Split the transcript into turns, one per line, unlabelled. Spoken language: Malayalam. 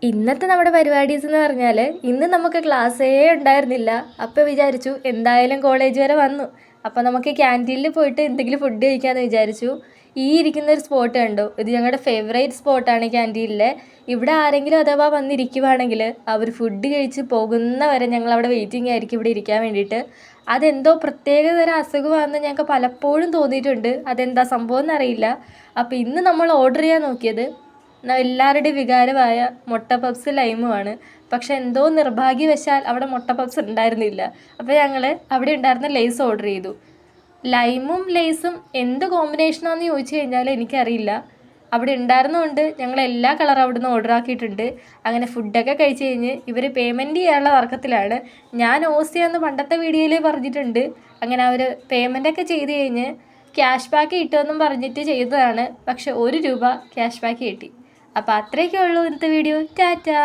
ഇന്നത്തെ നമ്മുടെ പരിപാടീസ് എന്ന് പറഞ്ഞാൽ ഇന്ന് നമുക്ക് ക്ലാസ്സേ ഉണ്ടായിരുന്നില്ല. അപ്പോൾ വിചാരിച്ചു എന്തായാലും കോളേജ് വരെ വന്നു, അപ്പോൾ നമുക്ക് ക്യാൻറ്റീനിൽ പോയിട്ട് എന്തെങ്കിലും ഫുഡ് കഴിക്കാമെന്ന് വിചാരിച്ചു. ഈ ഇരിക്കുന്ന ഒരു സ്പോട്ട് കണ്ടോ, ഇത് ഞങ്ങളുടെ ഫേവറേറ്റ് സ്പോട്ടാണ് ക്യാൻറ്റീനിലെ. ഇവിടെ ആരെങ്കിലും അഥവാ വന്നിരിക്കുവാണെങ്കിൽ അവർ ഫുഡ് കഴിച്ച് പോകുന്നവരെ ഞങ്ങൾ അവിടെ വെയിറ്റിംഗ് ആയിരിക്കും ഇവിടെ ഇരിക്കാൻ വേണ്ടിയിട്ട്. അതെന്തോ പ്രത്യേക തരം അസുഖമാണെന്ന് ഞങ്ങൾക്ക് പലപ്പോഴും തോന്നിയിട്ടുണ്ട്. അതെന്താ സംഭവം എന്നറിയില്ല. അപ്പോൾ ഇന്ന് നമ്മൾ ഓർഡർ ചെയ്യാൻ നോക്കിയത് എല്ലാവരുടെയും വികാരമായ മുട്ട പപ്സ് ലൈമുമാണ്. പക്ഷെ എന്തോ നിർഭാഗ്യവശാൽ അവിടെ മുട്ട പപ്സ് ഉണ്ടായിരുന്നില്ല. അപ്പോൾ ഞങ്ങൾ അവിടെ ഉണ്ടായിരുന്ന ലേസ് ഓർഡർ ചെയ്തു. ലൈമും ലേസും എന്ത് കോമ്പിനേഷനാണെന്ന് ചോദിച്ചു കഴിഞ്ഞാൽ എനിക്കറിയില്ല. അവിടെ ഉണ്ടായിരുന്നതുകൊണ്ട് ഞങ്ങൾ എല്ലാ കളറും അവിടെ നിന്ന് ഓർഡർ ആക്കിയിട്ടുണ്ട്. അങ്ങനെ ഫുഡൊക്കെ കഴിച്ച് കഴിഞ്ഞ് ഇവർ പേയ്മെൻറ്റ് ചെയ്യാനുള്ള തർക്കത്തിലാണ്. ഞാൻ ഓസിയാന്ന് പണ്ടത്തെ വീഡിയോയിൽ പറഞ്ഞിട്ടുണ്ട്. അങ്ങനെ അവർ പേയ്മെൻറ്റൊക്കെ ചെയ്ത് കഴിഞ്ഞ് ക്യാഷ് ബാക്ക് കിട്ടുമെന്നും പറഞ്ഞിട്ട് ചെയ്തതാണ്. പക്ഷെ 1 രൂപ ക്യാഷ് ബാക്ക് കിട്ടി. അപ്പോൾ അത്രയൊക്കെ ഉള്ളൂ ഇന്നത്തെ വീഡിയോ. ടാറ്റാ.